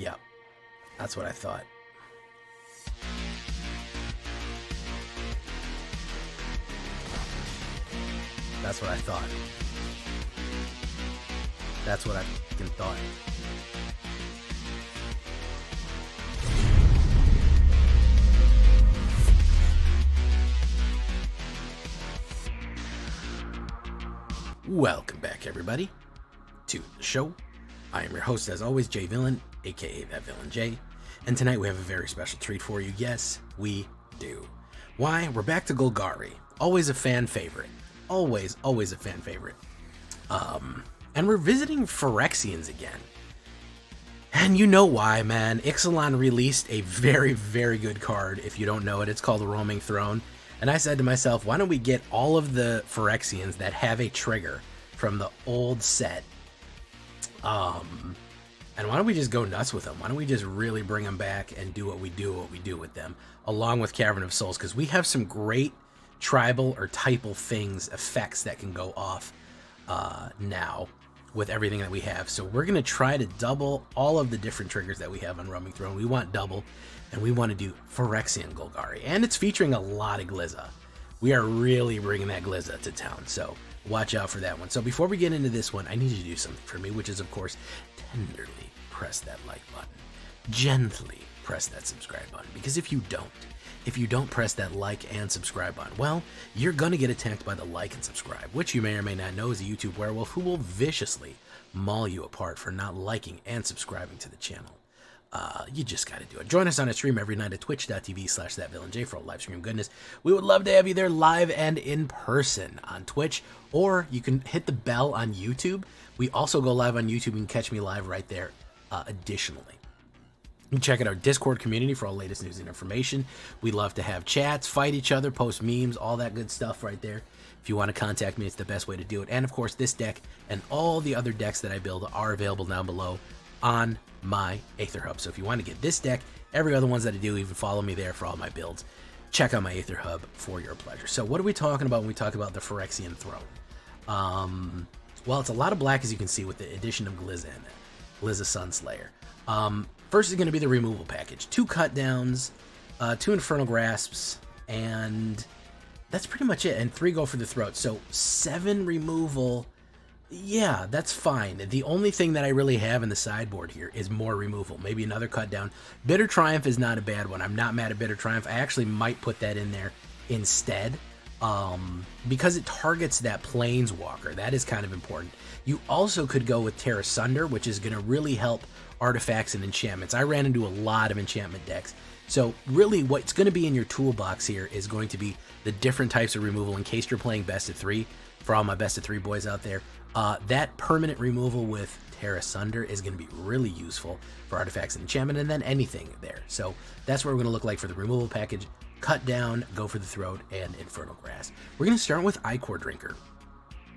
Yep, that's what I thought. That's what I thought. That's what I fucking thought. Welcome back, everybody, to the show. I am your host, as always, Jay Villain, aka That Villain J, and tonight we have a very special treat for you. Yes, we do. Why? We're back to Golgari. Always a fan favorite. Always a fan favorite. And we're visiting Phyrexians again. And you know why, man. Ixalan released a very, very good card. If you don't know it, it's called the Roaming Throne. And I said to myself, why don't we get all of the Phyrexians that have a trigger from the old set? And why don't we just go nuts with them? Why don't we just really bring them back and do what we do with them, along with Cavern of Souls? Because we have some great tribal or typal effects that can go off now with everything that we have. So we're going to try to double all of the different triggers that we have on Roaming Throne. We want double, and we want to do Phyrexian Golgari. And it's featuring a lot of Glizza. We are really bringing that Glizza to town, so watch out for that one. So before we get into this one, I need you to do something for me, which is, of course, tenderly press that like button. Gently press that subscribe button, because if you don't press that like and subscribe button, well, you're going to get attacked by the like and subscribe, which you may or may not know is a YouTube werewolf who will viciously maul you apart for not liking and subscribing to the channel. You just got to do it. Join us on a stream every night at twitch.tv/thatvillainj for all live stream goodness. We would love to have you there live and in person on Twitch, or you can hit the bell on YouTube. We also go live on YouTube. You can catch me live right there additionally. You can check out our Discord community for all latest news and information. We love to have chats, fight each other, post memes, all that good stuff right there. If you want to contact me, it's the best way to do it. And of course, this deck and all the other decks that I build are available down below on my AetherHub. So if you want to get this deck, every other ones that I do, even follow me there for all my builds. Check out my AetherHub for your pleasure. So what are we talking about when we talk about the Phyrexian Throne? Well, it's a lot of black, as you can see, with the addition of Glizza in it. Glizza Sunslayer. First is going to be the removal package. 2 cut downs, 2 Infernal Grasps, and that's pretty much it. And 3 go for the throat. So 7 removal. Yeah, that's fine. The only thing that I really have in the sideboard here is more removal. Maybe another cut down. Bitter Triumph is not a bad one. I'm not mad at Bitter Triumph. I actually might put that in there instead, because it targets that Planeswalker. That is kind of important. You also could go with Terra Sunder, which is going to really help artifacts and enchantments. I ran into a lot of enchantment decks. So really what's going to be in your toolbox here is going to be the different types of removal in case you're playing best of 3. For all my best of 3 boys out there, that permanent removal with Terra Sunder is going to be really useful for artifacts and enchantment, and then anything there. So that's what we're going to look like for the removal package. Cut down, go for the throat, and Infernal Grass. We're going to start with Ichor Drinker.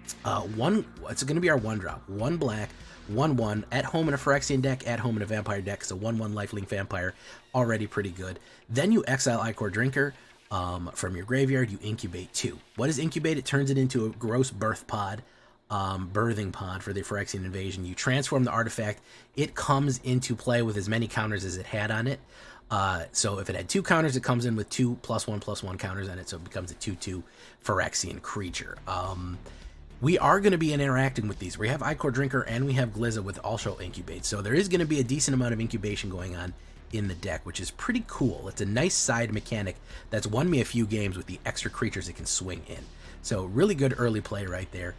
It's going to be our 1-drop. 1 black, 1/1, at home in a Phyrexian deck, at home in a vampire deck. So 1/1 lifelink vampire, already pretty good. Then you exile Ichor Drinker. From your graveyard, you incubate 2. What is incubate? It turns it into a gross birth pod, birthing pod for the Phyrexian invasion. You transform the artifact. It comes into play with as many counters as it had on it. So if it had 2 counters, it comes in with 2 +1/+1 counters on it, so it becomes a 2/2 Phyrexian creature. We are going to be interacting with these. We have Ichor Drinker and we have Glizza with also Incubate, so there is going to be a decent amount of incubation going on in the deck, which is pretty cool. It's a nice side mechanic that's won me a few games with the extra creatures it can swing in. So really good early play right there.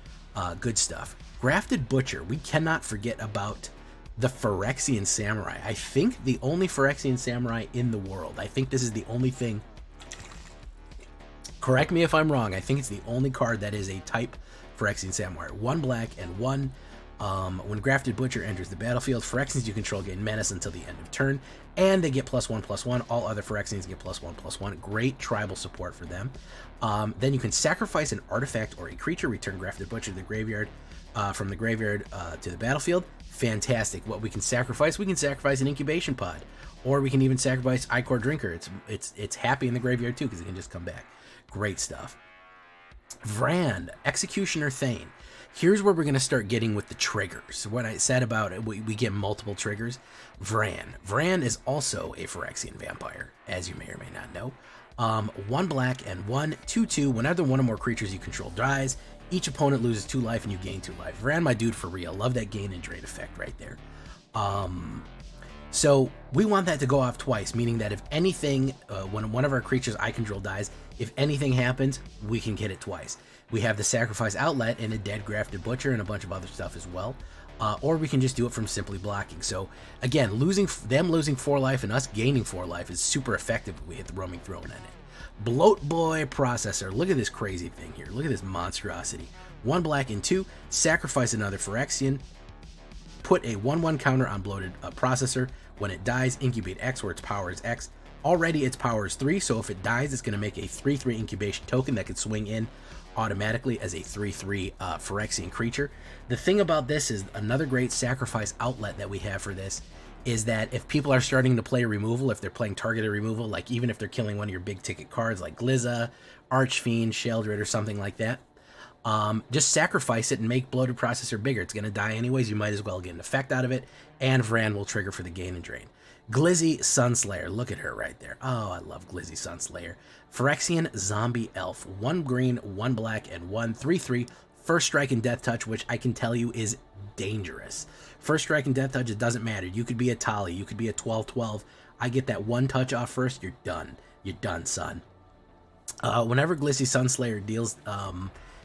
Good stuff. Grafted Butcher. We cannot forget about the Phyrexian Samurai. I think the only Phyrexian Samurai in the world. I think this is the only thing. Correct me if I'm wrong. I think it's the only card that is a type Phyrexian Samurai. 1 black and 1. When Grafted Butcher enters the battlefield, Phyrexians you control gain menace until the end of turn, and they get +1/+1. All other Phyrexians get +1/+1. Great tribal support for them. Then you can sacrifice an artifact or a creature, return Grafted Butcher to the graveyard, from the graveyard to the battlefield. Fantastic. What we can sacrifice an incubation pod, or we can even sacrifice Ichor Drinker. It's happy in the graveyard too because it can just come back. Great stuff. Vrand, Executioner Thane. Here's where we're going to start getting with the triggers. What I said about it, we get multiple triggers. Vran is also a Phyrexian vampire, as you may or may not know. 1 black and 1 2/2. Whenever one or more creatures you control dies, each opponent loses 2 life and you gain 2 life. Vran, my dude, for real. Love that gain and drain effect right there. So we want that to go off twice, meaning that if anything, when one of our creatures I control dies, if anything happens, we can hit it twice. We have the sacrifice outlet and a dead grafted butcher and a bunch of other stuff as well. Or we can just do it from simply blocking. So again, losing 4 life and us gaining 4 life is super effective if we hit the roaming throne in it. Bloat Boy Processor. Look at this crazy thing here. Look at this monstrosity. 1 black and 2. Sacrifice another Phyrexian. Put a 1/1 counter on Bloated Processor. When it dies, incubate X, where its power is X. Already its power is 3, so if it dies, it's going to make a 3/3 incubation token that can swing in automatically as a 3/3 Phyrexian creature. The thing about this is another great sacrifice outlet that we have for this is that if people are starting to play removal, if they're playing targeted removal, like even if they're killing one of your big ticket cards like Glizza, Archfiend, Sheldred, or something like that, just sacrifice it and make Bloated Processor bigger. It's going to die anyways. You might as well get an effect out of it, and Vran will trigger for the gain and drain. Glizzy Sunslayer. Look at her right there. Oh, I love Glizzy Sunslayer. Phyrexian Zombie Elf. 1 green, 1 black, and 1 3/3. First strike and death touch, which I can tell you is dangerous. First strike and death touch, it doesn't matter. You could be a Tali. You could be a 12/12. I get that 1 touch off first, you're done. You're done, son. Whenever Glizzy Sunslayer deals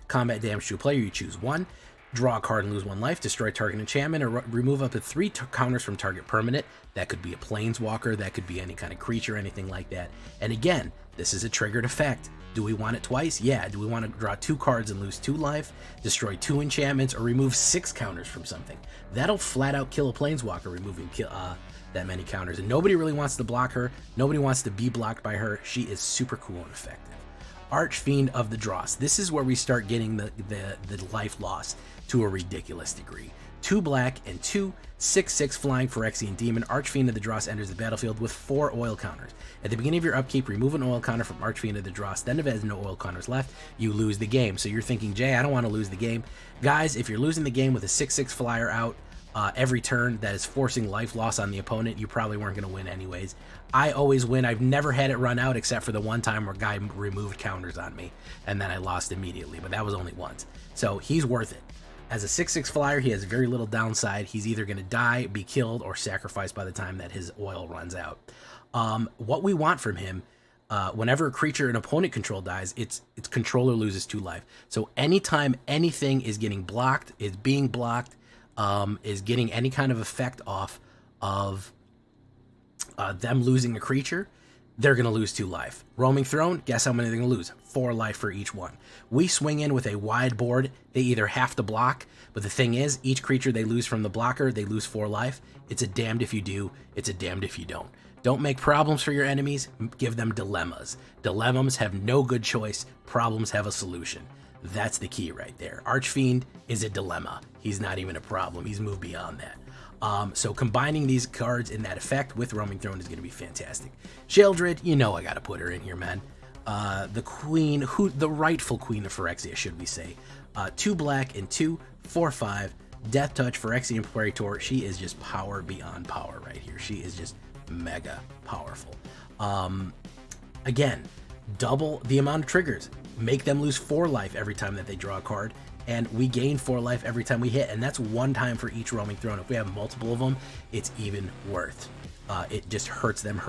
combat damage to a player, you choose 1. Draw a card and lose 1 life, destroy target enchantment, or remove up to 3 counters from target permanent. That could be a planeswalker, that could be any kind of creature, anything like that. And again, this is a triggered effect. Do we want it twice? Yeah. Do we want to draw 2 cards and lose 2 life, destroy 2 enchantments, or remove 6 counters from something? That'll flat out kill a planeswalker, removing that many counters. And nobody really wants to block her. Nobody wants to be blocked by her. She is super cool and effective. Archfiend of the Dross. This is where we start getting the life loss to a ridiculous degree. 2 black and 2 6/6 flying Phyrexian Demon. Archfiend of the Dross enters the battlefield with 4 oil counters. At the beginning of your upkeep, remove an oil counter from Archfiend of the Dross. Then if it has no oil counters left, you lose the game. So you're thinking, Jay, I don't want to lose the game. Guys, if you're losing the game with a 6/6 flyer out every turn that is forcing life loss on the opponent, you probably weren't going to win anyways. I always win. I've never had it run out except for the one time where guy removed counters on me and then I lost immediately, but that was only once. So he's worth it. As a 6/6 flyer, he has very little downside. He's either going to die, be killed, or sacrificed by the time that his oil runs out. What we want from him, whenever a creature an opponent control dies, its controller loses 2 life. So anytime anything is getting blocked, is being blocked, is getting any kind of effect off of them losing a creature, they're going to lose 2 life. Roaming Throne, guess how many they're going to lose? 4 life for each one. We swing in with a wide board. They either have to block, but the thing is, each creature they lose from the blocker, they lose 4 life. It's a damned if you do, it's a damned if you don't. Don't make problems for your enemies, give them dilemmas. Dilemmas have no good choice, problems have a solution. That's the key right there. Archfiend is a dilemma. He's not even a problem, he's moved beyond that. So combining these cards in that effect with Roaming Throne is going to be fantastic. Sheldred, you know I got to put her in here, man. The queen, the rightful queen of Phyrexia, should we say. 2 black and 2 4/5 Deathtouch Phyrexian Praetor. She is just power beyond power right here. She is just mega powerful. Again, double the amount of triggers. Make them lose 4 life every time that they draw a card, and we gain 4 life every time we hit, and that's 1 time for each Roaming Throne. If we have multiple of them, it's even worth. It just hurts them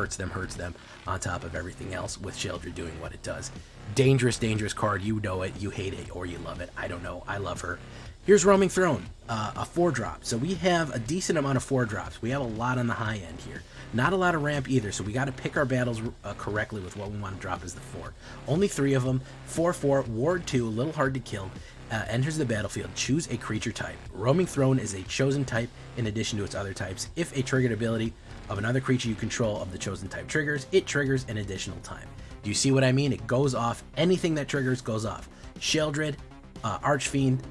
on top of everything else with Sheldred doing what it does. Dangerous, dangerous card. You know it, you hate it, or you love it. I don't know. I love her. Here's Roaming Throne, a 4-drop. So we have a decent amount of 4-drops. We have a lot on the high end here. Not a lot of ramp either, so we got to pick our battles correctly with what we want to drop as the 4. Only 3 of them. 4/4, Ward 2, a little hard to kill. Enters the battlefield. Choose a creature type. Roaming Throne is a chosen type in addition to its other types. If a triggered ability of another creature you control of the chosen type triggers, it triggers an additional time. Do you see what I mean? It goes off. Anything that triggers goes off. Sheldred, Archfiend,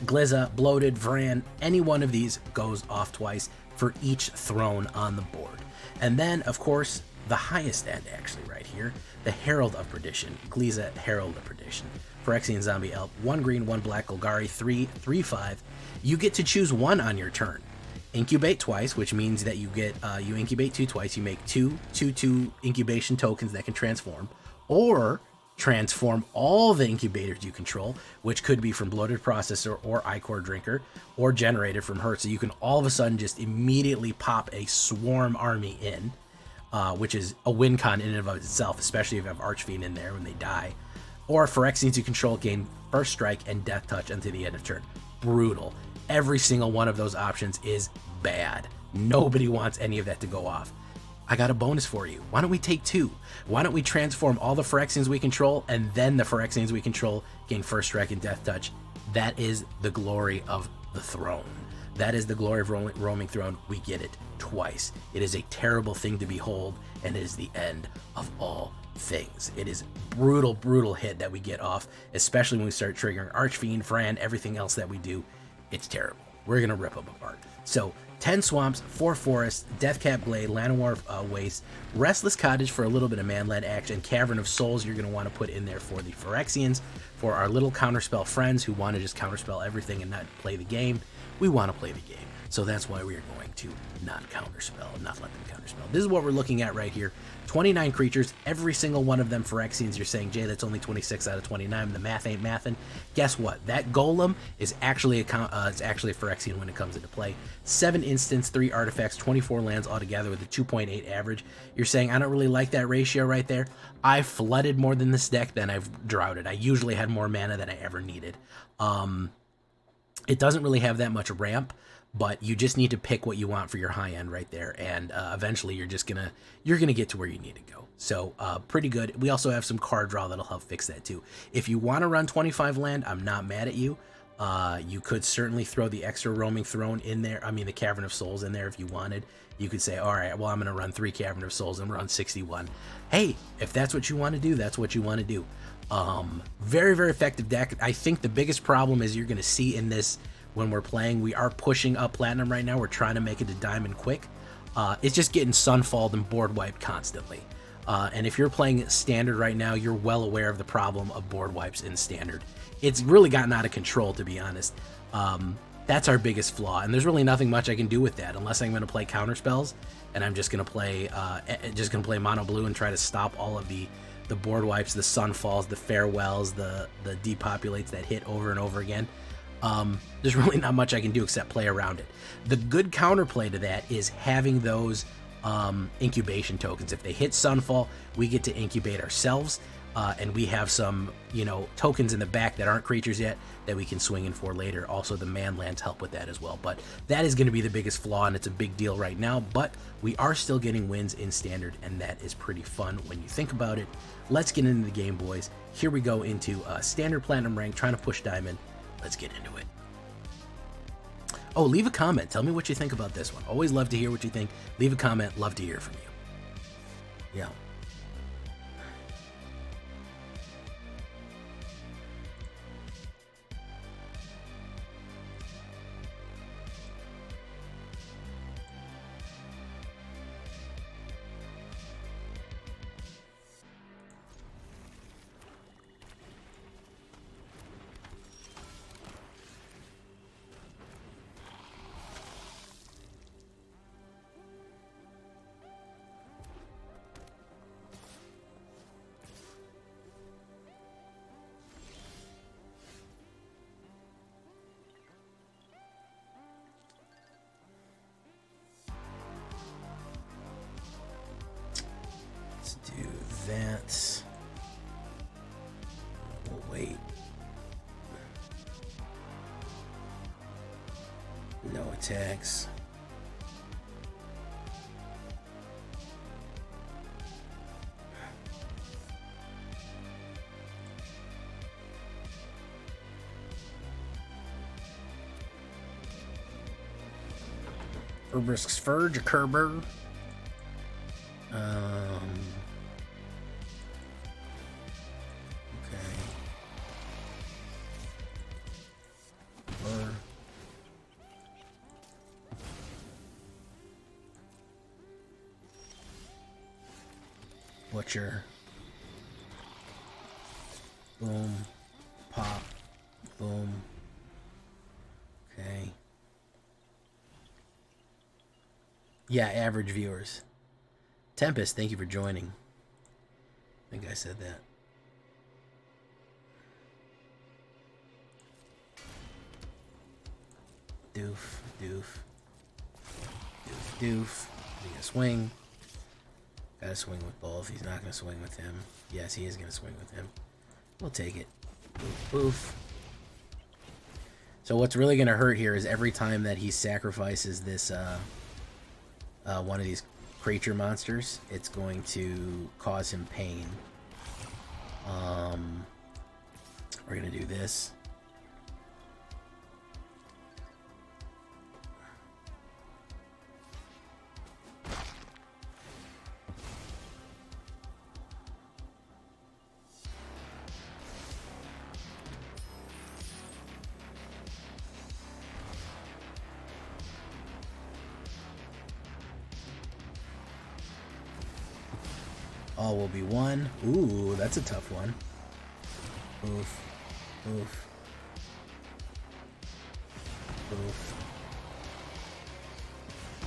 Glizza, Bloated, Vran, any one of these goes off twice for each throne on the board. And then, of course, the highest end actually right here, the Herald of Perdition. Glizza, Herald of Perdition. Phyrexian Zombie Elf, 1 green, 1 black, Golgari, 3/5. You get to choose one on your turn. Incubate twice, which means that you get you incubate 2 twice. You make 2/2/2 incubation tokens that can transform, or transform all the incubators you control, which could be from Bloated Processor or Ichor Drinker, or generated from Hertz. So you can all of a sudden just immediately pop a swarm army in, which is a win con in and of itself, especially if you have Archfiend in there when they die. Or Phyrexians you control gain First Strike and Death Touch until the end of turn. Brutal. Every single one of those options is bad. Nobody wants any of that to go off. I got a bonus for you. Why don't we take 2? Why don't we transform all the Phyrexians we control, and then the Phyrexians we control gain First Strike and Death Touch? That is the glory of the throne. That is the glory of roaming throne. We get it twice. It is a terrible thing to behold, and it is the end of all things. It is brutal, brutal hit that we get off, especially when we start triggering Archfiend, Fran, everything else that we do. It's terrible. We're going to rip them apart. So 10 swamps, 4 forests, Deathcap Glade, Llanowar Waste, Restless Cottage for a little bit of man-led action, Cavern of Souls you're going to want to put in there for the Phyrexians. For our little counterspell friends who want to just counterspell everything and not play the game, we want to play the game. So that's why we are going to not counterspell, not let them counterspell. This is what we're looking at right here. 29 creatures, every single one of them Phyrexians. You're saying, Jay, that's only 26 out of 29. The math ain't mathin'. Guess what? That Golem is actually it's actually a Phyrexian when it comes into play. 7 instants, 3 artifacts, 24 lands altogether with a 2.8 average. You're saying, I don't really like that ratio right there. I flooded more than this deck than I've droughted. I usually had more mana than I ever needed. It doesn't really have that much ramp, but you just need to pick what you want for your high end right there, and eventually you're gonna get to where you need to go. So pretty good. We also have some card draw that'll help fix that too. If you want to run 25 land, I'm not mad at you. You could certainly throw the extra roaming throne in there. I mean, the Cavern of Souls in there if you wanted. You could say, all right, well, I'm gonna run 3 Cavern of Souls and run 61. Hey, if that's what you want to do, that's what you want to do. Very, very effective deck. I think the biggest problem is you're gonna see in this. When we're playing, we are pushing up Platinum right now. We're trying to make it to Diamond quick. It's just getting sunfalled and board wiped constantly. And if you're playing Standard right now, you're well aware of the problem of board wipes in Standard. It's really gotten out of control, to be honest. That's our biggest flaw, and there's really nothing much I can do with that unless I'm going to play counter spells, and I'm just going to play mono blue and try to stop all of the board wipes, the sunfalls, the farewells, the depopulates that hit over and over again. There's really not much I can do except play around it. The good counterplay to that is having those incubation tokens. If they hit Sunfall, we get to incubate ourselves, and we have some, tokens in the back that aren't creatures yet that we can swing in for later. Also, the man lands help with that as well. But that is going to be the biggest flaw, and it's a big deal right now. But we are still getting wins in Standard, and that is pretty fun when you think about it. Let's get into the game, boys. Here we go into Standard Platinum rank, trying to push Diamond. Let's get into it. Oh, leave a comment. Tell me what you think about this one. Always love to hear what you think. Leave a comment. Love to hear from you. Yeah. Do that. We'll wait. No attacks. Herbrisk's Verge, a Kerber. Butcher. Boom. Boom. Okay. Yeah, average viewers. Tempest, thank you for joining. I think I said that. Doof, doof. Doof, doof. He gonna swing. Gotta swing with both. He's not gonna swing with him. Yes, he is gonna swing with him. We'll take it. Boof, boof. So what's really gonna hurt here is every time that he sacrifices this one of these creature monsters, it's going to cause him pain. We're gonna do this. All will be one. Ooh, that's a tough one. Oof. Oof. Oof.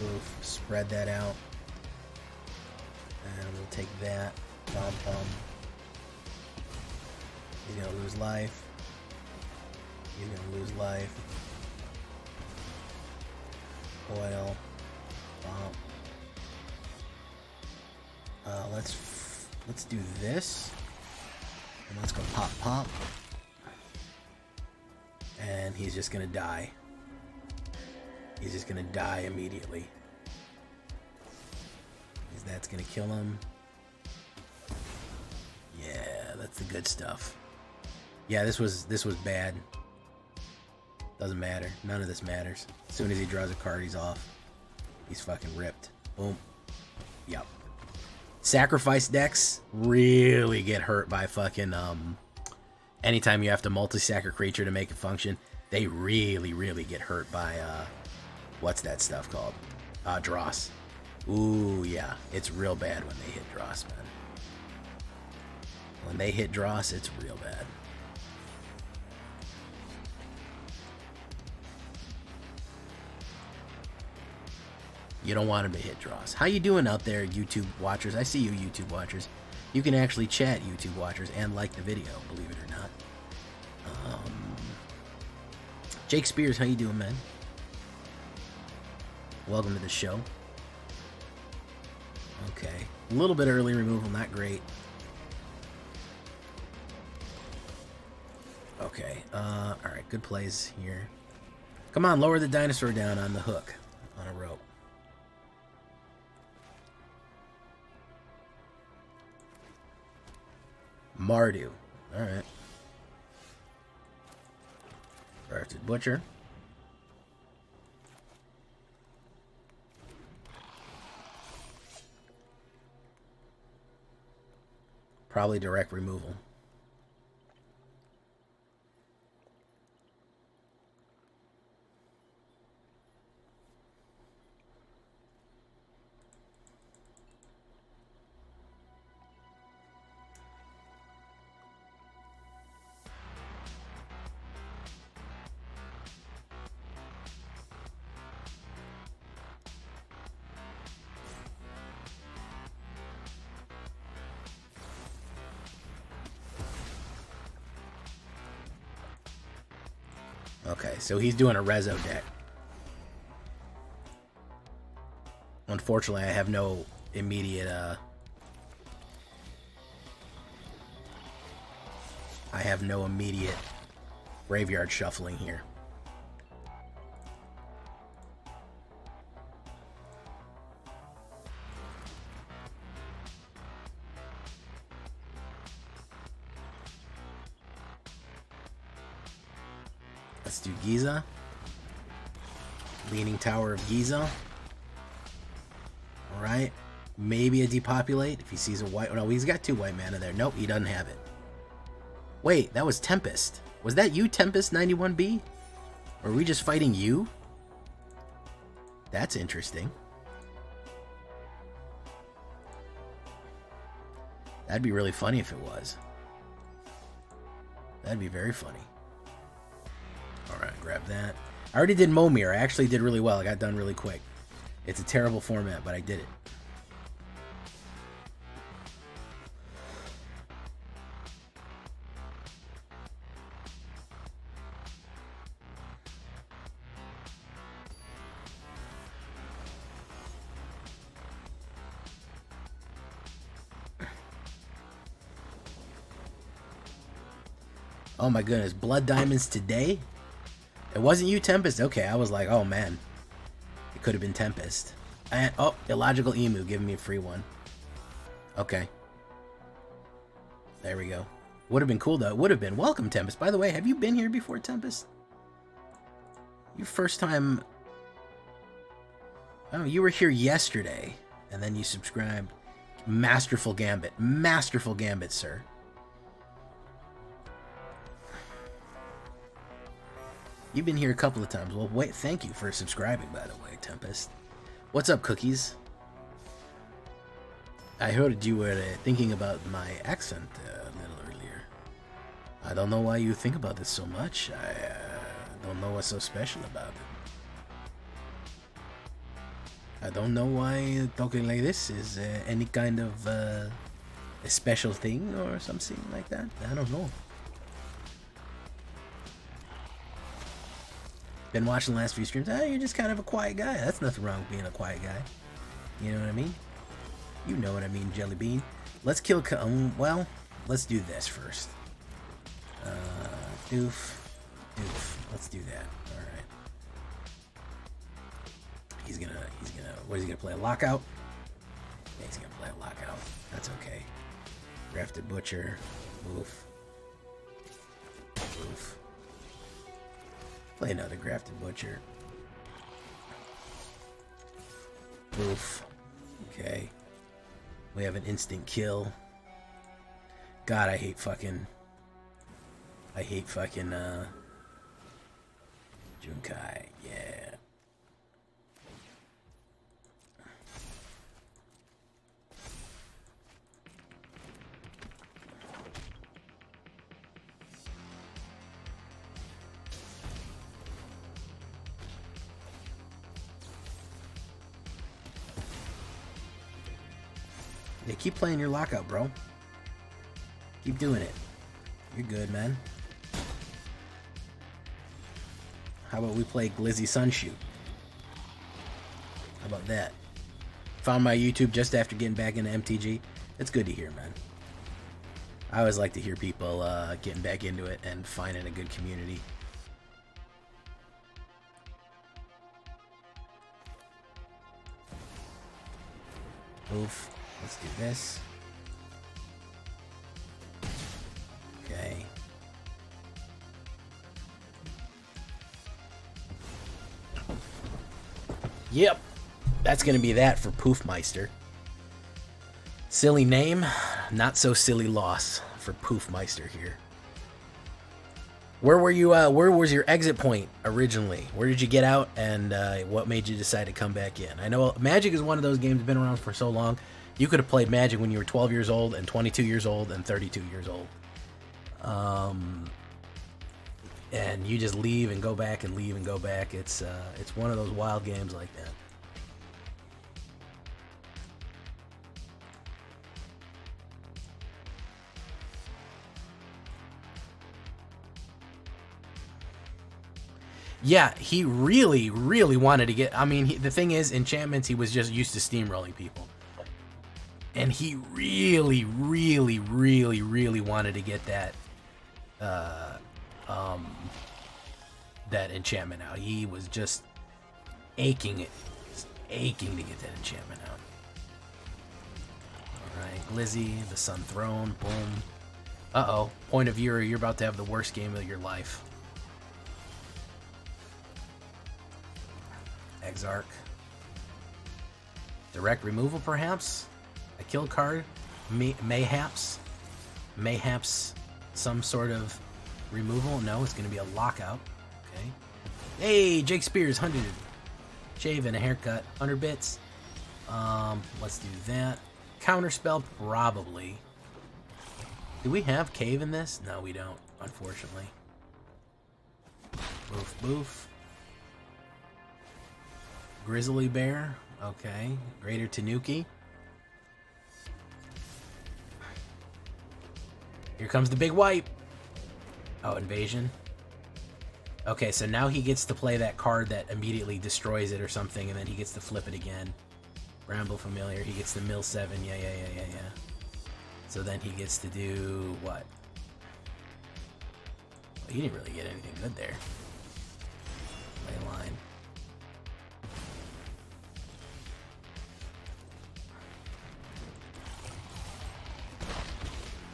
Oof. Spread that out. And we'll take that. Pom pom. He's gonna lose life. He's gonna lose life. Oil. Bomb. Let's do this. And let's go pop pop. And he's just gonna die. He's just gonna die immediately. Because that's gonna kill him. Yeah, that's the good stuff. Yeah, this was bad. Doesn't matter. None of this matters. As soon as he draws a card, he's off. He's fucking ripped. Boom. Yep. Sacrifice decks really get hurt by fucking anytime you have to multi-sack a creature to make it function. They really get hurt by what's that stuff called? Dross. Ooh, yeah. It's real bad when they hit Dross, man. When they hit Dross, it's real bad. You don't want him to hit Dross. How you doing out there, YouTube watchers? I see you, YouTube watchers. You can actually chat, YouTube watchers, and like the video, believe it or not. Jake Spears, how you doing, man? Welcome to the show. Okay. A little bit of early removal, not great. Okay. Alright, good plays here. Come on, lower the dinosaur down on the hook. On a rope. Mardu. Alright. Drafted Butcher. Probably direct removal. Okay, so he's doing a Rezo deck. Unfortunately, I have no immediate, graveyard shuffling here. Let's do Giza. Leaning Tower of Giza. Alright. Maybe a depopulate if he sees a white. Oh, no, he's got 2 white mana there. Nope, he doesn't have it. Wait, that was Tempest. Was that you, Tempest 91B? Or are we just fighting you? That's interesting. That'd be really funny if it was. That'd be very funny. grab that. I already did Momir. I actually did really well. I got done really quick. It's a terrible format, but I did it. Oh my goodness, Blood Diamonds today? It wasn't you, Tempest? Okay, I was like, oh man. It could have been Tempest. And, oh, Illogical Emu giving me a free one. Okay. There we go. Would have been cool though. It would have been. Welcome, Tempest. By the way, have you been here before, Tempest? Your first time... Oh, you were here yesterday. And then you subscribed. Masterful Gambit. Masterful Gambit, sir. You've been here a couple of times. Well, wait, thank you for subscribing, by the way, Tempest. What's up, Cookies? I heard you were thinking about my accent a little earlier. I don't know why you think about this so much. I don't know what's so special about it. I don't know why talking like this is any kind of a special thing or something like that. I don't know. Been watching the last few streams. You're just kind of a quiet guy. That's nothing wrong with being a quiet guy. You know what I mean? You know what I mean, Jelly Bean. Let's kill... well, let's do this first. Doof. Let's do that. Alright. He's gonna... What is he gonna play? A lockout? Yeah, he's gonna play a lockout. That's okay. Grafted Butcher. Oof. Oof. Play another Grafted Butcher. Oof. Okay. We have an instant kill. God, I hate fucking Junkai. Yeah. Yeah, keep playing your lockout, bro. Keep doing it. You're good, man. How about we play Glizzy Sunshoot? How about that? Found my YouTube just after getting back into MTG. It's good to hear, man. I always like to hear people getting back into it and finding a good community. Oof. Let's do this. Okay. Yep. That's going to be that for Poofmeister. Silly name, not so silly loss for Poofmeister here. Where were you, where was your exit point originally? Where did you get out, and what made you decide to come back in? I know Magic is one of those games been around for so long. You could have played Magic when you were 12 years old and 22 years old and 32 years old. And you just leave and go back and leave and go back. It's one of those wild games like that. Yeah, he really, really wanted to get... I mean, the thing is, enchantments, he was just used to steamrolling people. And he really, really, really, really wanted to get that that enchantment out. He was just aching to get that enchantment out. Alright, Glizzy, the Sun Throne, boom. Uh-oh, point of view, you're about to have the worst game of your life. Exarch. Direct removal, perhaps? A kill card? Mayhaps some sort of removal? No, it's going to be a lockout. Okay. Hey, Jake Spears, 100. Shave and a haircut. 100 bits. Let's do that. Counterspell, probably. Do we have Cave in this? No, we don't, unfortunately. Boof, boof. Grizzly Bear. Okay. Greater Tanuki. Here comes the big wipe. Oh, Invasion. Okay, so now he gets to play that card that immediately destroys it or something, and then he gets to flip it again. Bramble Familiar. He gets to mill 7. Yeah. So then he gets to do what? Well, he didn't really get anything good there. Ley line.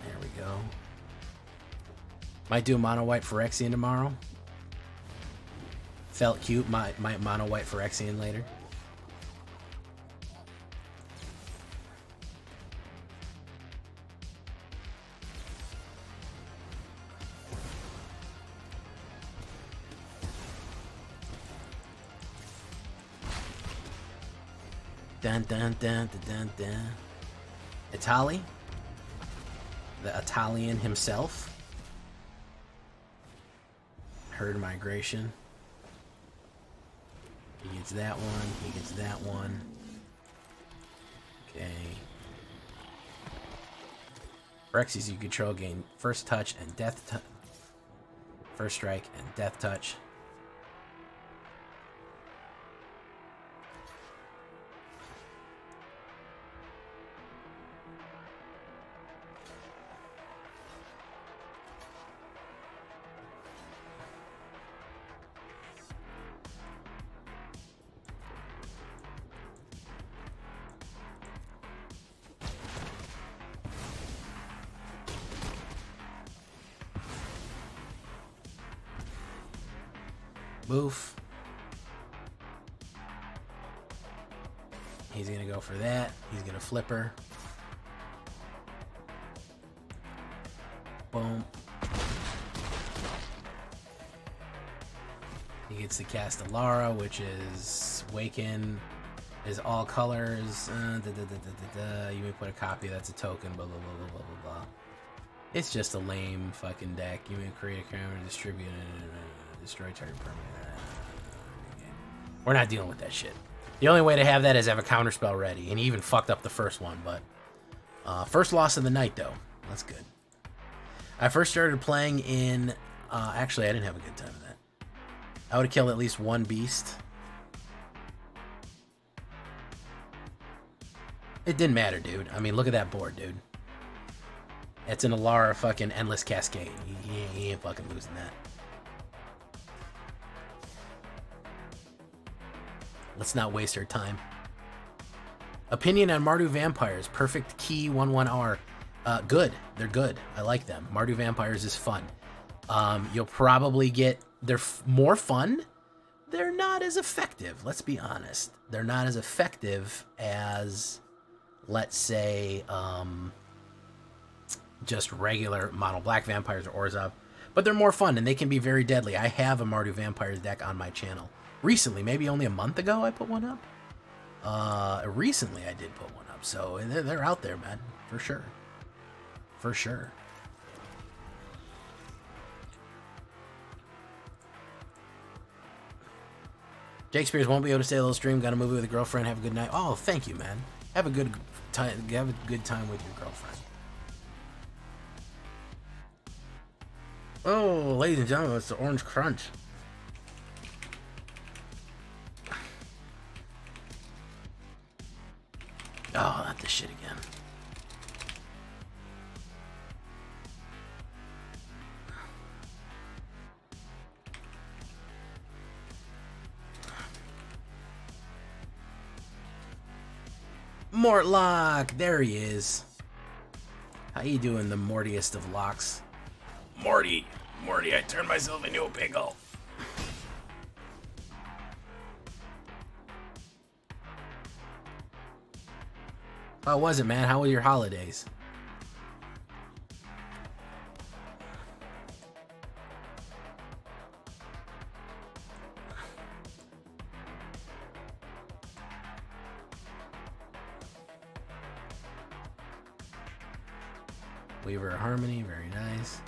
There we go. Might do a mono white Phyrexian tomorrow. Felt cute. Might mono white Phyrexian later. Dun dun dun dun dun dun. Itali, the Italian himself. Herd migration. He gets that one. He gets that one. Okay. Phyrexias you control gain first touch and death touch. First strike and death touch. Boof. He's gonna go for that. He's gonna flip her. Boom. He gets to cast Alara, which is Waken, is all colors. You may put a copy, that's a token, blah, blah, blah, blah, blah, blah. It's just a lame fucking deck. You may create a counter, distribute it, destroy target permanent. We're not dealing with that shit. The only way to have that is have a counterspell ready, and he even fucked up the first one, but first loss of the night, though. That's good. I first started playing in... actually, I didn't have a good time with that. I would have killed at least one beast. It didn't matter, dude. I mean, look at that board, dude. It's an Alara fucking Endless Cascade. He ain't fucking losing that. Let's not waste our time. Opinion on Mardu Vampires. Perfect key 1/1R. Good. They're good. I like them. Mardu Vampires is fun. You'll probably get... They're more fun. They're not as effective. Let's be honest. They're not as effective as, let's say, just regular mono black vampires or Orzhov. But they're more fun, and they can be very deadly. I have a Mardu Vampires deck on my channel. Recently, maybe only a month ago, I put one up. Recently, I did put one up. So they're out there, man. For sure. For sure. Jake Spears won't be able to stay a little stream. Got a movie with a girlfriend. Have a good night. Oh, thank you, man. Have a good time. Have a good time with your girlfriend. Oh, ladies and gentlemen, it's the Orange Crunch. Oh, not this shit again. Mortlock, there he is. How you doing, the Mortiest of locks? Morty, I turned myself into a pickle. How was it, man? How were your holidays? Weaver Harmony, very nice.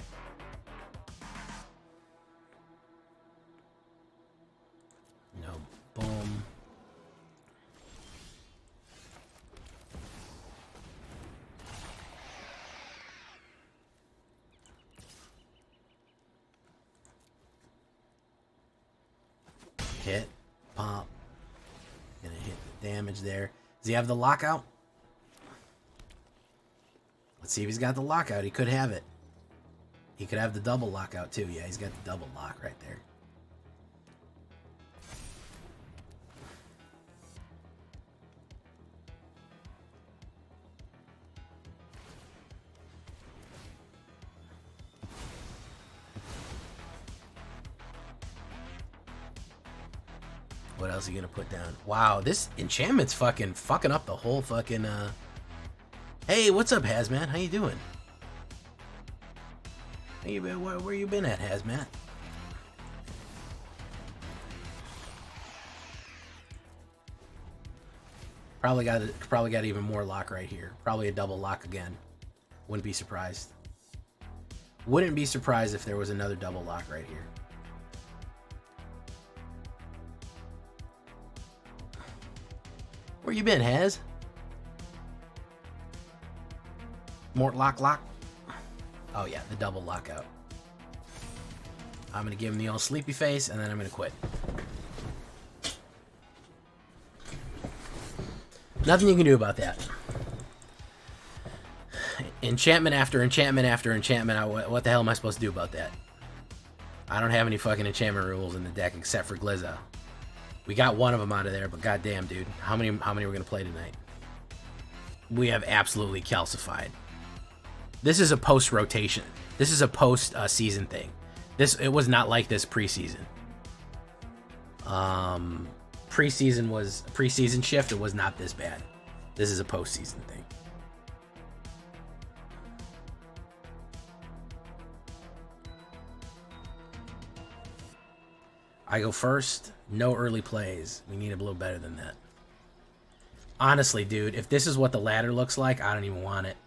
Hit. Pop. Gonna hit the damage there. Does he have the lockout? Let's see if he's got the lockout. He could have it. He could have the double lockout too. Yeah, he's got the double lock right there. What else are you gonna put down? Wow, this enchantment's fucking up the whole fucking Hey, what's up, Hazmat? How you doing? How you been? Where you been at, Hazmat? Probably got even more lock right here. Probably a double lock again. Wouldn't be surprised. Wouldn't be surprised if there was another double lock right here. Where you been, Haz? Mort lock. Oh yeah, the double lockout. I'm gonna give him the old sleepy face, and then I'm gonna quit. Nothing you can do about that. Enchantment after enchantment after enchantment. What the hell am I supposed to do about that? I don't have any fucking enchantment rules in the deck except for Glizza. We got one of them out of there, but goddamn, dude, how many we're gonna play tonight? We have absolutely calcified. This is a post rotation. This is a post season thing. It was not like this preseason. Preseason shift. It was not this bad. This is a postseason thing. I go first. No early plays. We need a little better than that. Honestly, dude, if this is what the ladder looks like, I don't even want it.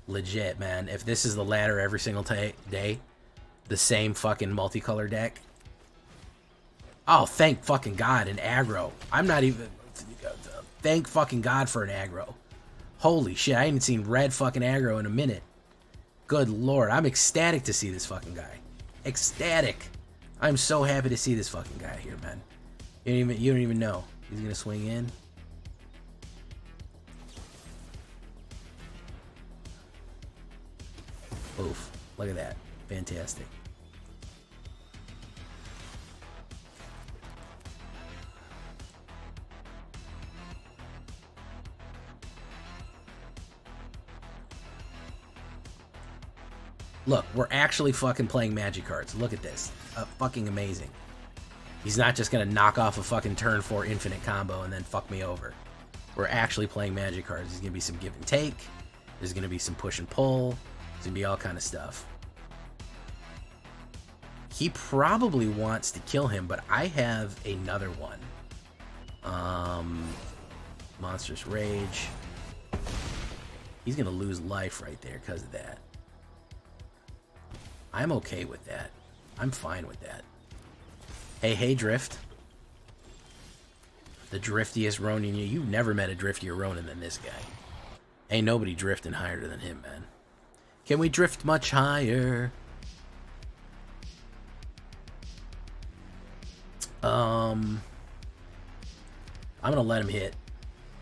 Legit, man. If this is the ladder every single day, the same fucking multicolor deck. Oh, thank fucking God, an aggro. I'm not even... Thank fucking God for an aggro. Holy shit, I haven't seen red fucking aggro in a minute. Good Lord, I'm ecstatic to see this fucking guy. Ecstatic. I'm so happy to see this fucking guy here, man. You don't even know. He's gonna swing in. Oof. Look at that. Fantastic. Look, we're actually fucking playing magic cards. Look at this. Fucking amazing. He's not just gonna knock off a fucking turn 4 infinite combo and then fuck me over. We're actually playing magic cards. There's gonna be some give and take. There's gonna be some push and pull. There's gonna be all kind of stuff. He probably wants to kill him, but I have another one. Monstrous Rage. He's gonna lose life right there because of that. I'm okay with that. I'm fine with that. Hey, Drift. The driftiest Ronin. You've never met a driftier Ronin than this guy. Ain't nobody drifting higher than him, man. Can we drift much higher? I'm gonna let him hit.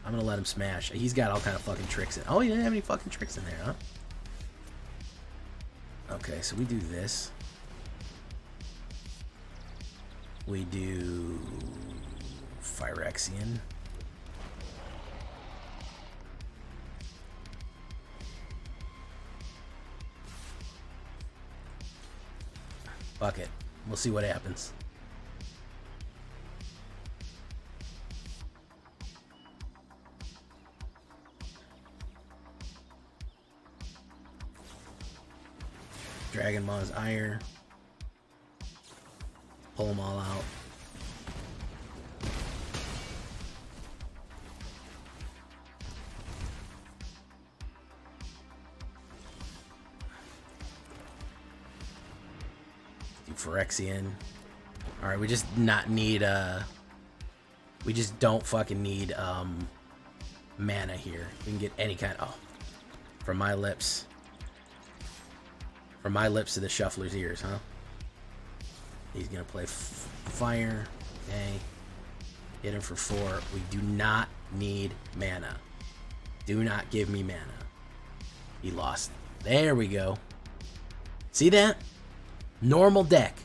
I'm gonna let him smash. He's got all kind of fucking tricks in. Oh, he didn't have any fucking tricks in there, huh? Okay, so we do this. We do Phyrexian. Fuck it. We'll see what happens. Dragon Maw's Ire. Pull them all out. Do Phyrexian. Alright, we just we just don't fucking need mana here. We can get any kind of... Oh. From my lips. From my lips to the shuffler's ears, huh? He's gonna play fire. Okay. Hit him for 4. We do not need mana. Do not give me mana. He lost. There we go. See that? Normal deck.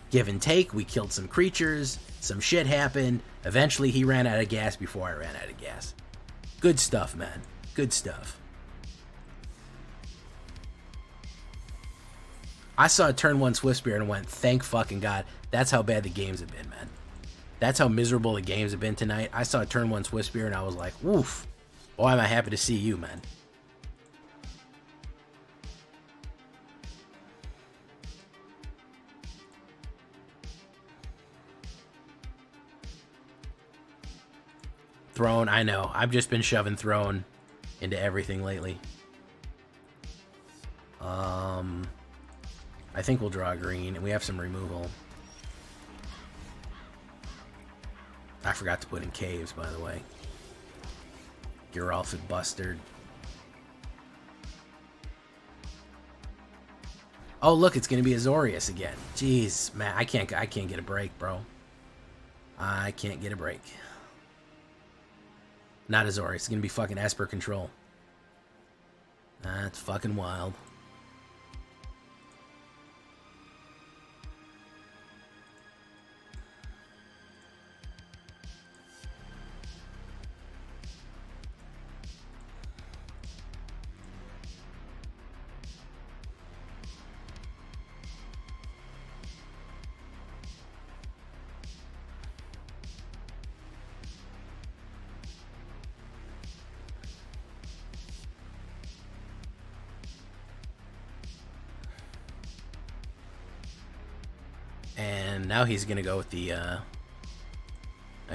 Give and take. We killed some creatures. Some shit happened. Eventually he ran out of gas before I ran out of gas. Good stuff, man. Good stuff. I saw a turn 1 Swift Spear and went, thank fucking God. That's how bad the games have been, man. That's how miserable the games have been tonight. I saw a turn 1 Swift Spear and I was like, woof. Boy, am I happy to see you, man. Throne, I know. I've just been shoving Throne into everything lately. I think we'll draw green, and we have some removal. I forgot to put in caves, by the way. Geralfid Bustard. Oh, look, it's gonna be Azorius again. Jeez, man, I can't get a break, bro. I can't get a break. Not Azorius. It's gonna be fucking Esper Control. That's fucking wild. And now he's gonna go with the now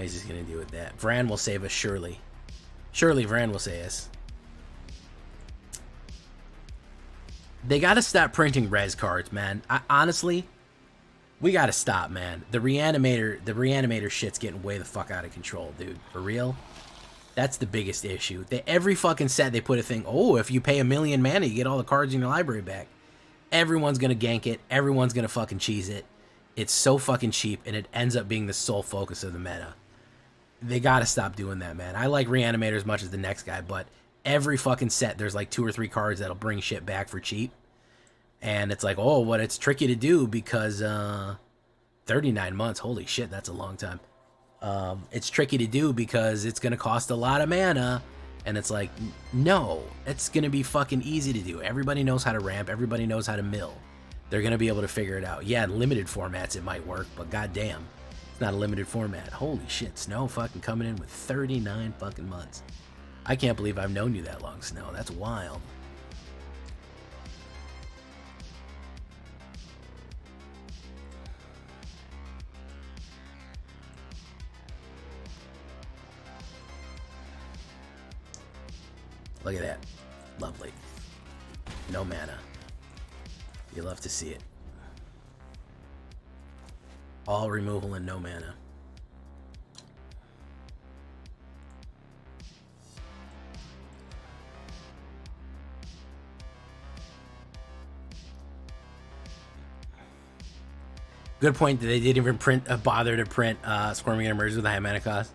he's just gonna do with that. Vran will save us, surely. Surely Vran will save us. They gotta stop printing res cards, man. Honestly, we gotta stop, man. The reanimator shit's getting way the fuck out of control, dude. For real. That's the biggest issue. Every fucking set they put a thing, oh, if you pay 1,000,000 mana, you get all the cards in your library back. Everyone's gonna gank it. Everyone's gonna fucking cheese it. It's so fucking cheap, and it ends up being the sole focus of the meta. They gotta stop doing that, man. I like Reanimator as much as the next guy, but every fucking set, there's like 2 or 3 cards that'll bring shit back for cheap. And it's like, oh, what it's tricky to do because 39 months, holy shit, that's a long time. It's tricky to do because it's gonna cost a lot of mana, and it's like, no, it's gonna be fucking easy to do. Everybody knows how to ramp, everybody knows how to mill. They're going to be able to figure it out. Yeah, in limited formats it might work, but goddamn, it's not a limited format. Holy shit, Snow fucking coming in with 39 fucking months. I can't believe I've known you that long, Snow. That's wild. Look at that. Lovely. No mana. You love to see it. All removal and no mana. Good point that they didn't even bother to print Squirming Emerge with a high mana cost.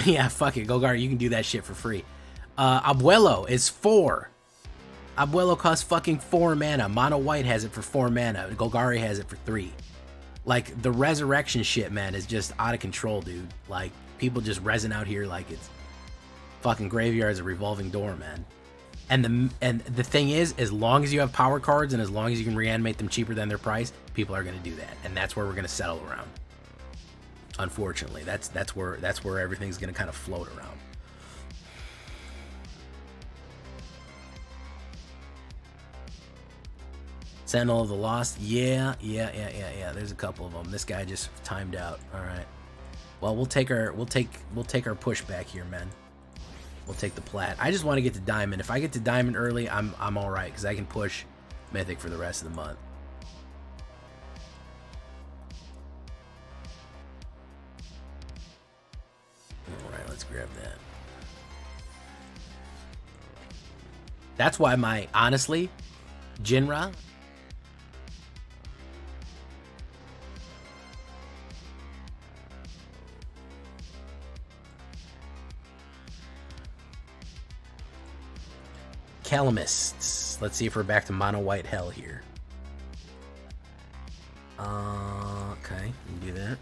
Yeah, fuck it. Golgari, you can do that shit for free. Abuelo is 4. Abuelo costs fucking 4 mana. Mono White has it for 4 mana. Golgari has it for 3. Like, the resurrection shit, man, is just out of control, dude. Like, people just resin out here like it's fucking graveyard's a revolving door, man. And the thing is, as long as you have power cards and as long as you can reanimate them cheaper than their price, people are going to do that. And that's where we're going to settle around. Unfortunately, that's where everything's going to kind of float around. Sentinel of the Lost, yeah. There's a couple of them. This guy just timed out. All right. Well, we'll take our push back here, man. We'll take the plat. I just want to get to diamond. If I get to diamond early, I'm all right because I can push mythic for the rest of the month. All right, let's grab that. That's why honestly, Jinra. Calamists. Let's see if we're back to mono white hell here. Okay, we can do that.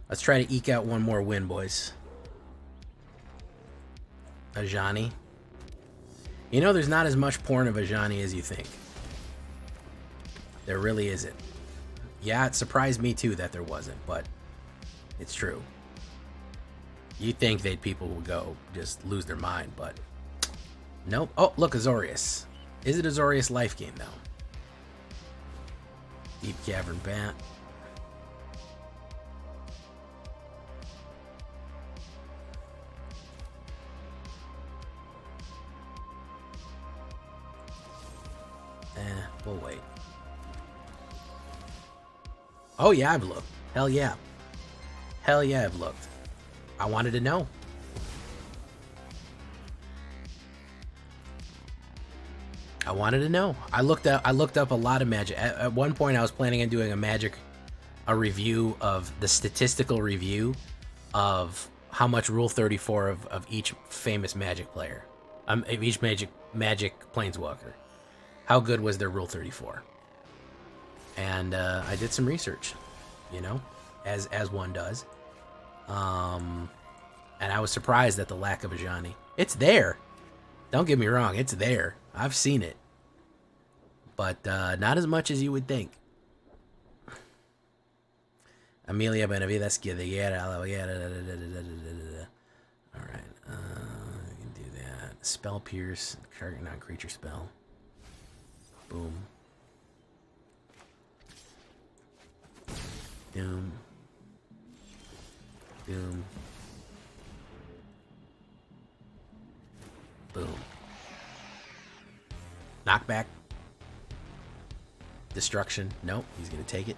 Let's try to eke out one more win, boys. Ajani. You know, there's not as much porn of Ajani as you think. There really isn't. Yeah, it surprised me too that there wasn't, but it's true. You'd think people would go just lose their mind, but nope. Oh, look, Azorius. Is it Azorius life game, though? Deep Cavern Bat. We'll wait. Oh yeah, I've looked. Hell yeah. Hell yeah, I've looked. I wanted to know. I wanted to know. I looked up a lot of Magic. At one point I was planning on doing a review of the statistical review of how much Rule 34 of each famous Magic player. Of each Magic Planeswalker. How good was their Rule 34? And I did some research, you know, as one does. And I was surprised at the lack of Ajani. It's there. Don't get me wrong, it's there. I've seen it. But not as much as you would think. Amelia Benavides, alright, we can do that. Spell Pierce, target non-creature spell. Boom. Doom. Doom. Boom. Knockback. Destruction. Nope, he's gonna take it.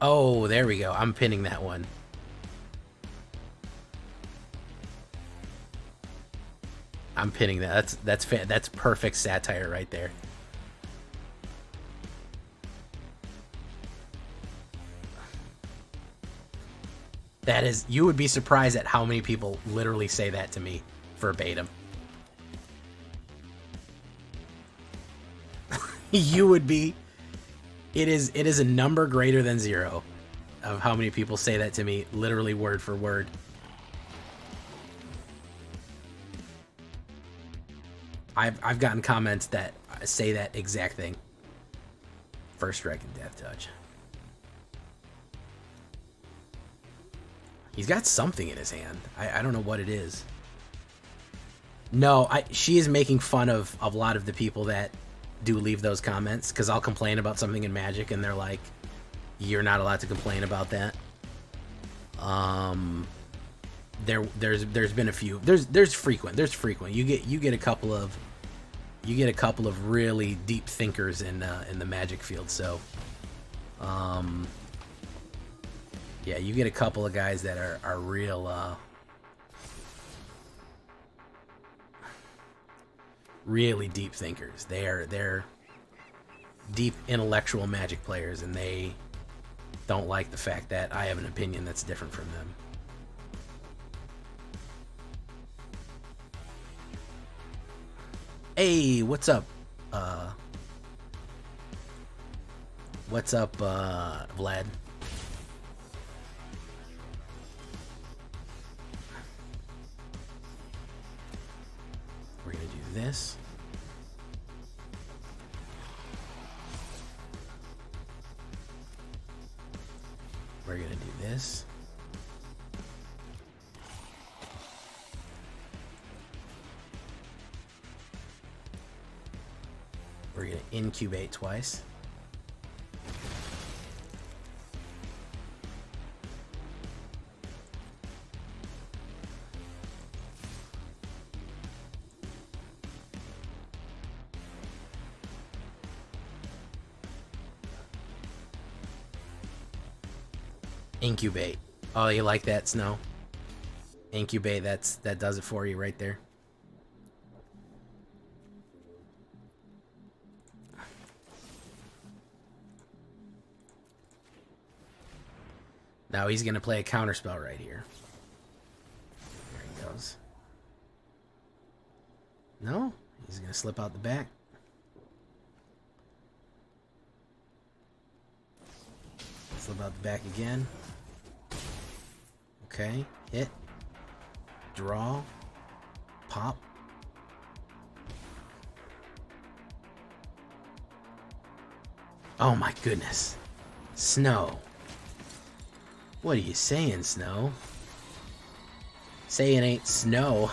Oh, there we go. I'm pinning that one. I'm pinning that. That's perfect satire right there. That is, you would be surprised at how many people literally say that to me verbatim. You would be. It is a number greater than 0 of how many people say that to me literally word for word. I've gotten comments that say that exact thing. First Strike and Deathtouch. He's got something in his hand. I don't know what it is. No, she is making fun of a lot of the people that do leave those comments, because I'll complain about something in Magic and they're like, you're not allowed to complain about that. There's been a few. There's frequent. You get a couple of really deep thinkers in the Magic field. So, yeah, you get a couple of guys that are real really deep thinkers. They're deep intellectual Magic players, and they don't like the fact that I have an opinion that's different from them. Hey, what's up? What's up, Vlad? We're gonna do this. We're gonna do this. We're gonna incubate twice. Incubate. Oh, you like that, Snow? Incubate, that does it for you right there. Now he's gonna play a counterspell right here. There he goes. No, he's gonna slip out the back. Slip out the back again. Okay, hit. Draw. Pop. Oh my goodness. Snow. What are you saying, Snow? Say it ain't snow.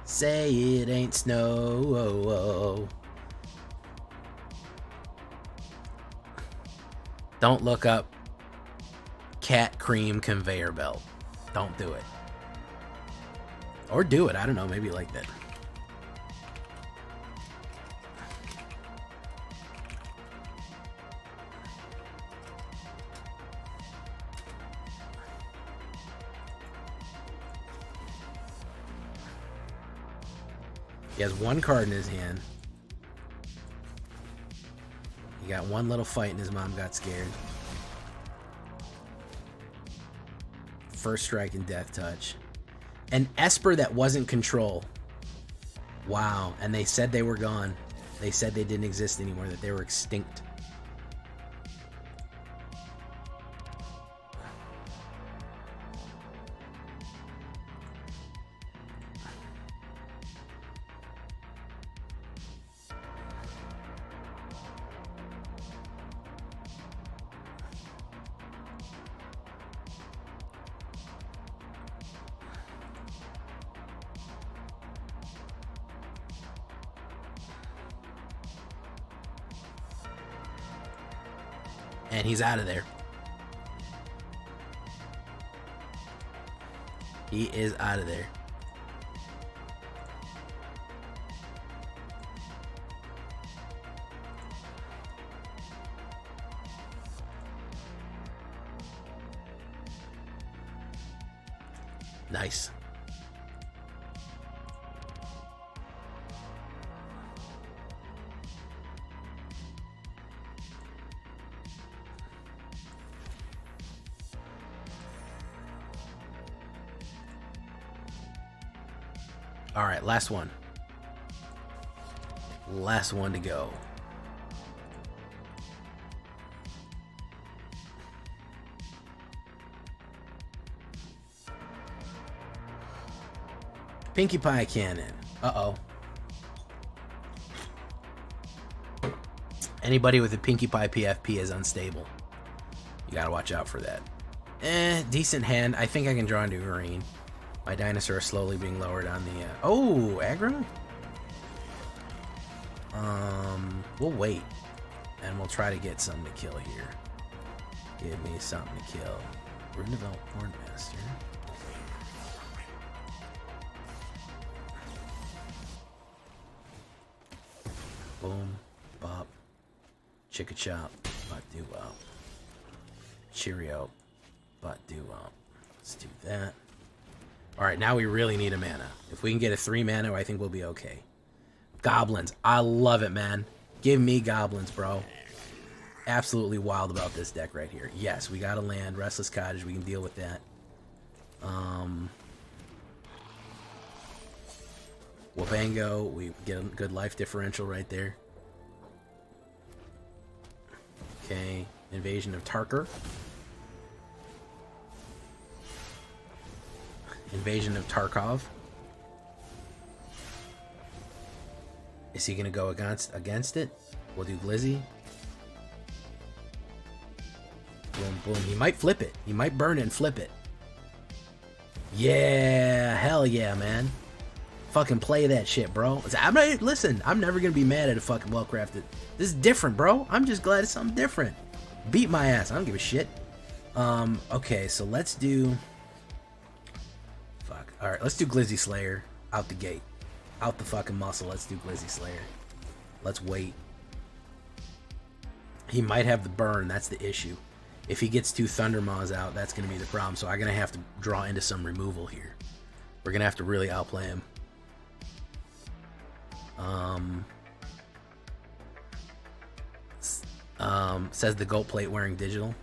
Say it ain't snow. Don't look up cat cream conveyor belt. Don't do it. Or do it. I don't know. Maybe you like that. He has one card in his hand. He got one little fight and his mom got scared. First strike and Deathtouch. An Esper that wasn't control. Wow. And they said they were gone. They said they didn't exist anymore, that they were extinct. And he's out of there. He is out of there. Nice. All right, last one. Last one to go. Pinkie Pie Cannon. Uh-oh. Anybody with a Pinkie Pie PFP is unstable. You gotta watch out for that. Decent hand. I think I can draw into green. My dinosaur is slowly being lowered on the... Oh, aggro? We'll wait. And we'll try to get something to kill here. Give me something to kill. We're gonna develop Hornmaster. Boom. Bop. Chicka chop. Bot do up. Cheerio. Bot do up. Let's do that. Alright, now we really need a mana. If we can get a 3 mana, I think we'll be okay. Goblins. I love it, man. Give me goblins, bro. Absolutely wild about this deck right here. Yes, we got a land. Restless Cottage. We can deal with that. Wabango. We get a good life differential right there. Okay. Invasion of Tarkir. Invasion of Tarkov. Is he gonna go against it? We'll do Glizzy. Boom, boom. He might flip it. He might burn it and flip it. Yeah, hell yeah, man. Fucking play that shit, bro. Listen, I'm never gonna be mad at a fucking well-crafted. This is different, bro. I'm just glad it's something different. Beat my ass. I don't give a shit. Okay, so let's do... Fuck. Alright, let's do Glizzy Slayer out the gate. Out the fucking muscle. Let's do Glizzy Slayer. Let's wait. He might have the burn. That's the issue. If he gets 2 Thundermaws out, that's going to be the problem. So I'm going to have to draw into some removal here. We're going to have to really outplay him. Says the gold plate wearing digital.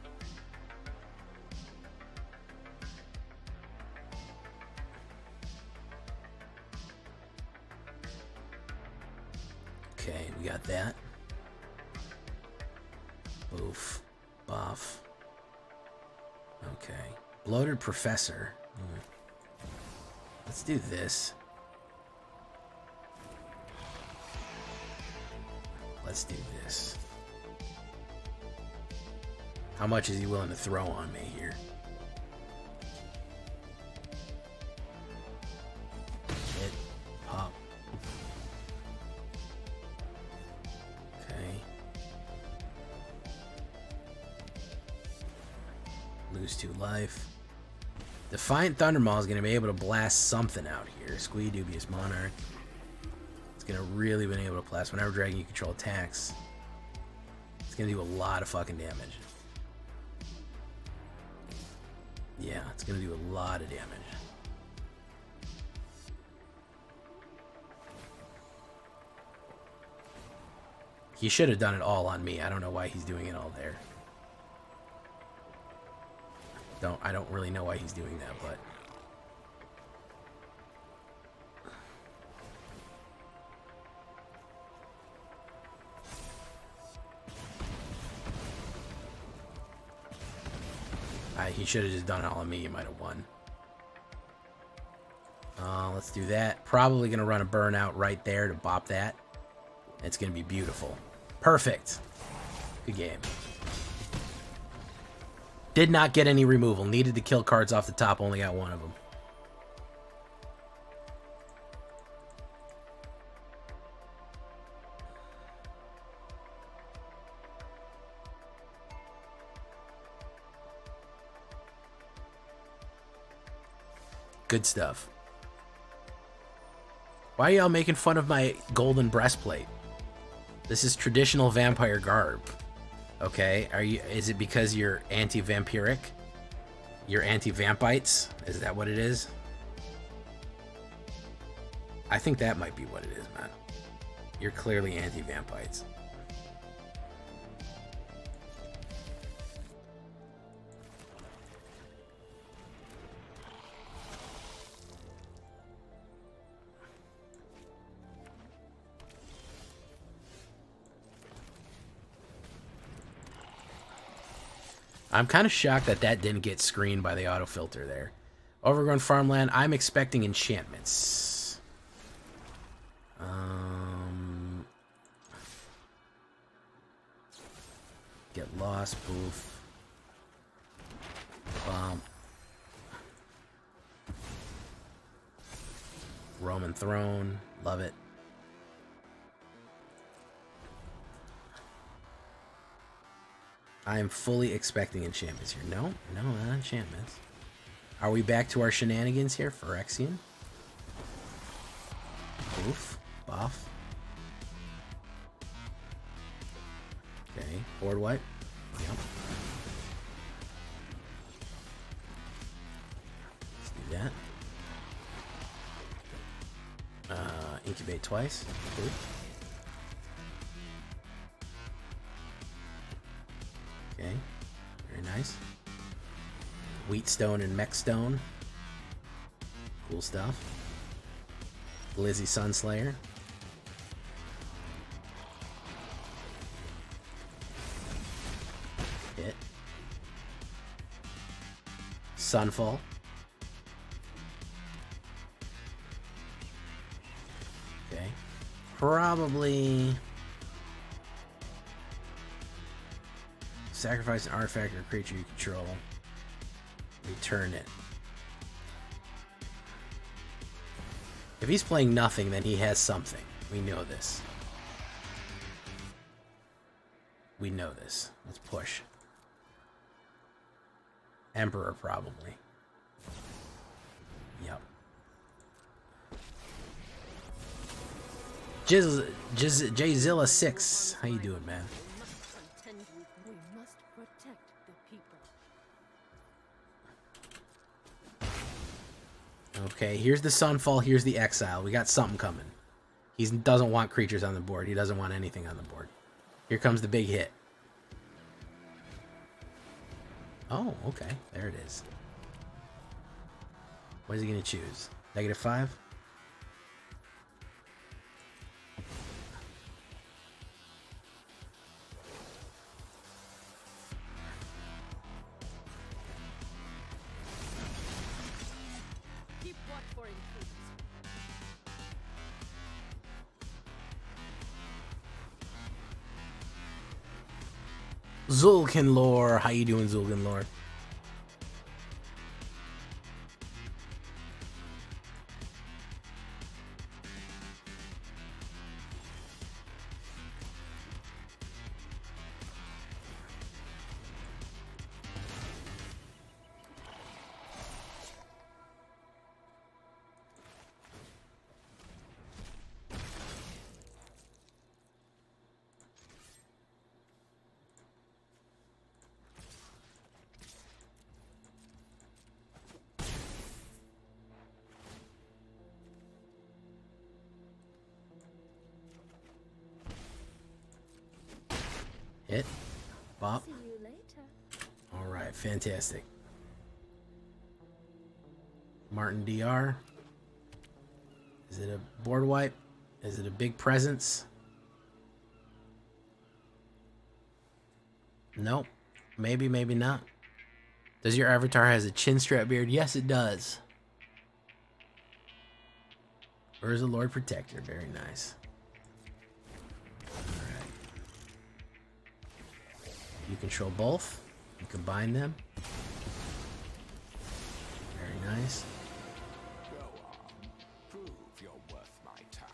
Okay, we got that. Oof. Buff. Okay. Bloated Professor. Let's do this. Let's do this. How much is he willing to throw on me here? Hit. Pop. Okay. Lose 2 life. Defiant Thundermaw is going to be able to blast something out here. Squee Dubious Monarch. It's going to really be able to blast whenever Dragon you control attacks. It's going to do a lot of fucking damage. Yeah, it's going to do a lot of damage. He should have done it all on me. I don't know why he's doing it all there. I don't really know why he's doing that, but he should have just done it all on me. He might have won. Let's do that. Probably going to run a burnout right there to bop that. It's going to be beautiful. Perfect. Good game. Did not get any removal. Needed to kill cards off the top. Only got 1 of them. Good stuff. Why are y'all making fun of my golden breastplate? This is traditional vampire garb. Okay, is it because you're anti-vampiric? You're anti-vampites? Is that what it is? I think that might be what it is, man. You're clearly anti-vampites. I'm kind of shocked that didn't get screened by the autofilter there. Overgrown farmland. I'm expecting enchantments. Get lost. Poof. Bomb. Roman throne. Love it. I am fully expecting enchantments here. No, not enchantments. Are we back to our shenanigans here? Phyrexian. Oof. Buff. Okay. Board wipe. Yep. Let's do that. Incubate twice. Oof. Okay, very nice. Wheatstone and Mechstone. Cool stuff. Glizzy Sunslayer. Hit. Sunfall. Okay. Probably sacrifice an artifact or creature you control. Return it. If he's playing nothing, then he has something. We know this. We know this. Let's push. Emperor, probably. Yep. Jzilla 6. How you doing, man? Okay, here's the Sunfall, here's the Exile. We got something coming. He doesn't want creatures on the board. He doesn't want anything on the board. Here comes the big hit. Oh, okay. There it is. What is he going to choose? -5? Keep watch for intruders. Zulkin Lore. How you doing, Zulkin Lore? Hit. Bop. See you later. Alright, fantastic. Martin DR. Is it a board wipe? Is it a big presence? Nope. Maybe, maybe not. Does your avatar has a chin strap beard? Yes, it does. Where's the Lord Protector? Very nice. You control both. You combine them. Very nice. Go on. Prove you're worth my time.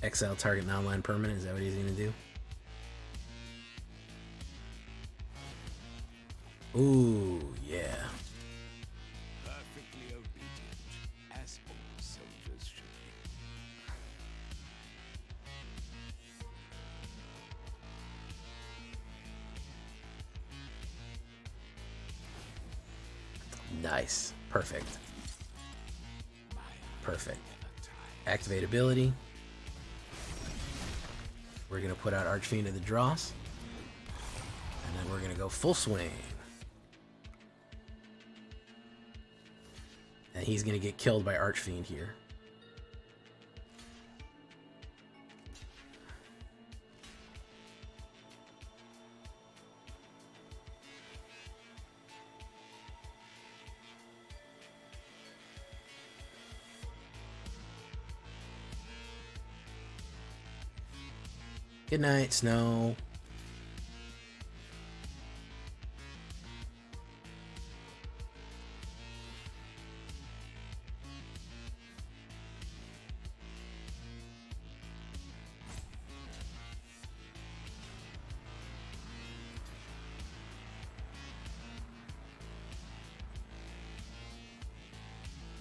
Exile target non-land permanent. Is that what he's going to do? Ooh, yeah. Perfectly obedient, as all soldiers should be. Nice. Perfect. Perfect. Activate ability. We're going to put out Archfiend of the Dross. And then we're going to go full swing. And he's going to get killed by Archfiend here. Good night, Snow.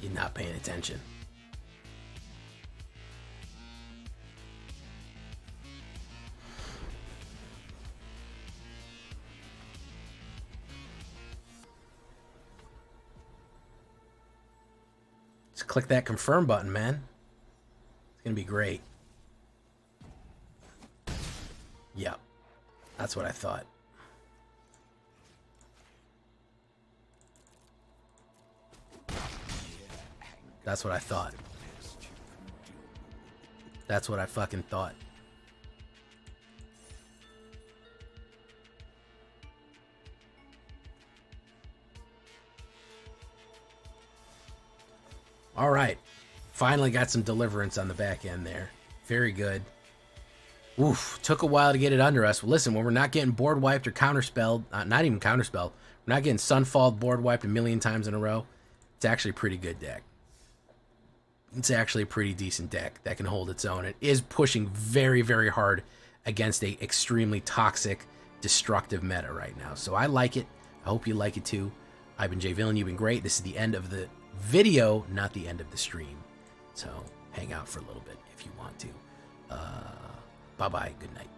You're not paying attention. Just click that confirm button, man. It's gonna be great. Yep. That's what I thought. That's what I thought. That's what I fucking thought. All right. Finally got some deliverance on the back end there. Very good. Oof. Took a while to get it under us. Well, listen, when we're not getting board wiped or counterspelled, not even counterspelled, we're not getting Sunfall board wiped a million times in a row, it's actually a pretty good deck. It's actually a pretty decent deck that can hold its own. It is pushing very, very hard against a extremely toxic, destructive meta right now. So I like it. I hope you like it too. I've been Jay Villain. You've been great. This is the end of the video, not the end of the stream. So hang out for a little bit if you want to. Bye-bye. Good night.